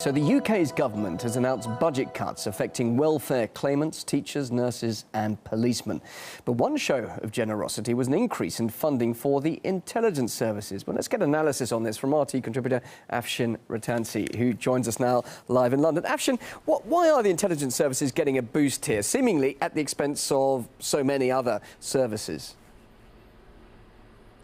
So the UK's government has announced budget cuts affecting welfare claimants, teachers, nurses and policemen. But one show of generosity was an increase in funding for the intelligence services. Well, let's get analysis on this from RT contributor Afshin Rattansi, who joins us now live in London. Afshin, why are the intelligence services getting a boost here, seemingly at the expense of so many other services?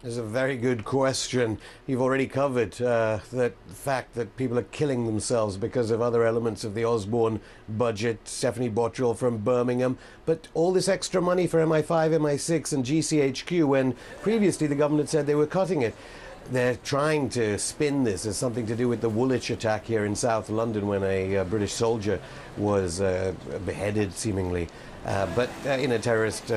It's a very good question. You've already covered the fact that people are killing themselves because of other elements of the Osborne budget. Stephanie Bottrell from Birmingham. But all this extra money for MI5, MI6 and GCHQ, when previously the government said they were cutting it. They're trying to spin this as something to do with the Woolwich attack here in South London when a British soldier was beheaded, seemingly, but in a terrorist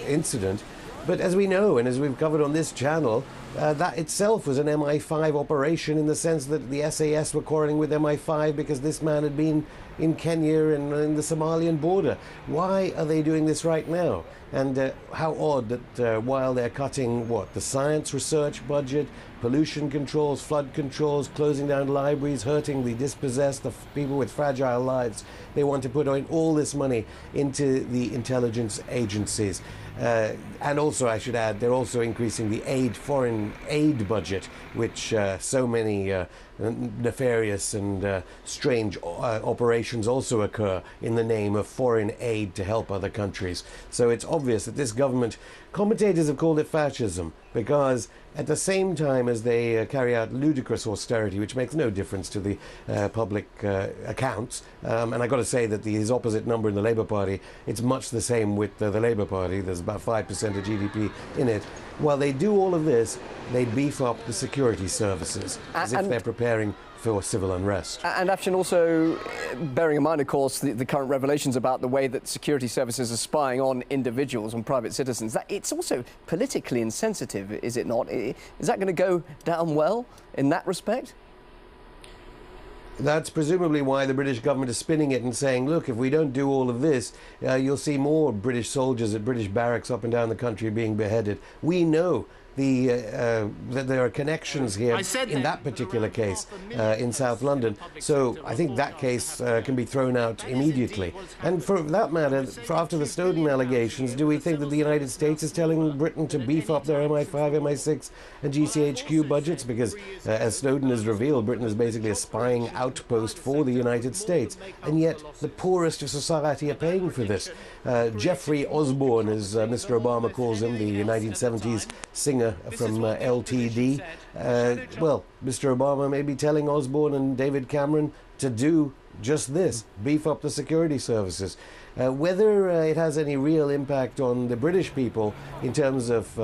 incident. But as we know, and as we've covered on this channel, that itself was an MI5 operation in the sense that the SAS were quarreling with MI5 because this man had been in Kenya and in the Somalian border. Why are they doing this right now? And how odd that while they're cutting, the science research budget, pollution controls, flood controls, closing down libraries, hurting the dispossessed, the people with fragile lives, they want to put in all this money into the intelligence agencies. And also, I should add, they're also increasing the foreign aid budget, which so many nefarious and strange operations also occur in the name of foreign aid to help other countries. So it's obvious that this government, commentators have called it fascism, because at the same time as they carry out ludicrous austerity, which makes no difference to the public accounts, and I got to say that his opposite number in the Labour Party, it's much the same with the Labour Party. There's about 5% of GDP in it. While they do all of this, they beef up the security services as if they're preparing for civil unrest. And Afshin, also bearing in mind, of course, the current revelations about the way that security services are spying on individuals and private citizens, that it's also politically insensitive, is it not? Is that going to go down well in that respect? That's presumably why the British government is spinning it and saying, look, if we don't do all of this, you'll see more British soldiers at British barracks up and down the country being beheaded. We know that there are connections here in that particular case in South London. So I think that case can be thrown out immediately. And for that matter, after the Snowden allegations, do we think that the United States is telling Britain to beef up their MI5, MI6 and GCHQ budgets? Because as Snowden has revealed, Britain is basically a spying outpost for the United States. And yet the poorest of society are paying for this. Jeffrey Osborne, as Mr. Obama calls him, the 1970s singer from LTD. Well, Mr. Obama may be telling Osborne and David Cameron to do just this, beef up the security services. Whether it has any real impact on the British people in terms of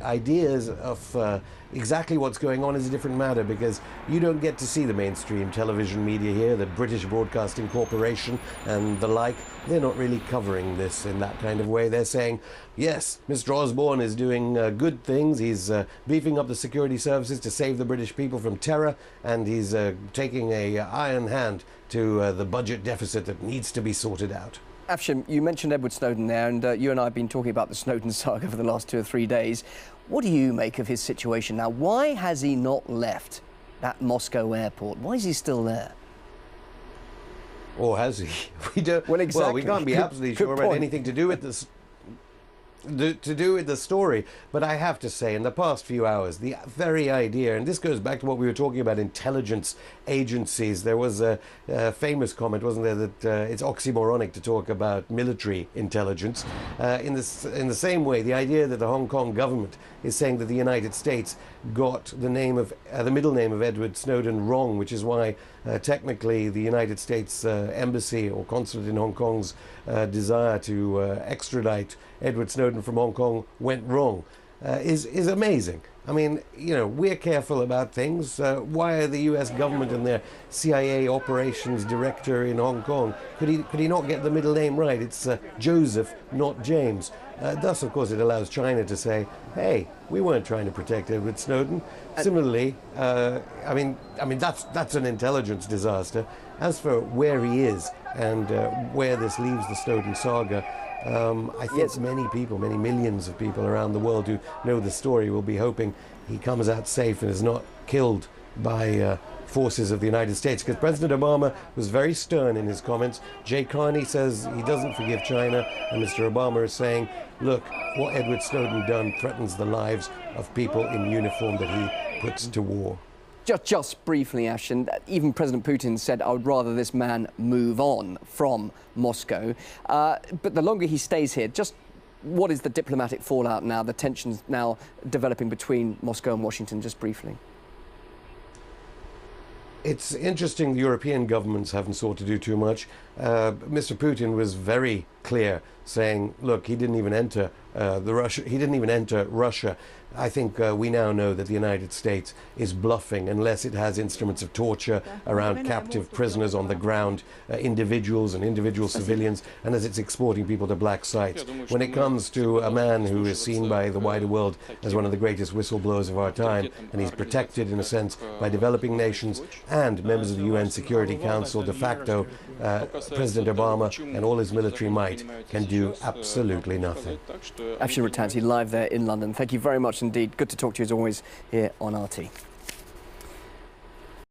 ideas of exactly what's going on is a different matter, because you don't get to see the mainstream television media here, the British Broadcasting Corporation and the like. They're not really covering this in that kind of way. They're saying, yes, Mr. Osborne is doing good things. He's beefing up the security services to save the British people from terror, and he's taking an iron hand to the budget deficit that needs to be sorted out. Afshin, you mentioned Edward Snowden there, and you and I have been talking about the Snowden saga for the last 2 or 3 days. What do you make of his situation now? Why has he not left that Moscow airport? Why is he still there? Or has he? We don't. Well, exactly. Well, we can't be absolutely sure about anything to do with this. To do with the story, but I have to say, in the past few hours, the very idea, and this goes back to what we were talking about, intelligence agencies. There was a famous comment, wasn't there, that it's oxymoronic to talk about military intelligence. In the same way, the idea that the Hong Kong government is saying that the United States got the middle name of Edward Snowden wrong, which is why technically the United States embassy or consulate in Hong Kong's desire to extradite Edward Snowden from Hong Kong went wrong, is amazing. I mean, you know, we're careful about things. Why are the US government and their CIA operations director in Hong Kong, could he not get the middle name right? It's Joseph, not James. Thus, of course, it allows China to say, hey, we weren't trying to protect Edward Snowden. Similarly, I mean that's an intelligence disaster. As for where he is and where this leaves the Snowden saga, I think many people, many millions of people around the world who know the story will be hoping he comes out safe and is not killed by forces of the United States, because President Obama was very stern in his comments. Jay Carney says he doesn't forgive China, and Mr. Obama is saying, look, what Edward Snowden done threatens the lives of people in uniform that he puts to war. Just briefly, Ash, and even President Putin said, I would rather this man move on from Moscow. But the longer he stays here, just what is the diplomatic fallout now, the tensions now developing between Moscow and Washington, just briefly? It's interesting the European governments haven't sought to do too much. Mr. Putin was very clear, saying, look, he didn't even enter Russia. I think we now know that the United States is bluffing unless it has instruments of torture around captive prisoners on the ground, individuals and individual civilians, and as it's exporting people to black sites. When it comes to a man who is seen by the wider world as one of the greatest whistleblowers of our time, and he's protected in a sense by developing nations and members of the UN Security Council, de facto, President Obama and all his military might can do absolutely nothing. Afshin Rattansi live there in London. Thank you very much indeed. Good to talk to you as always here on RT.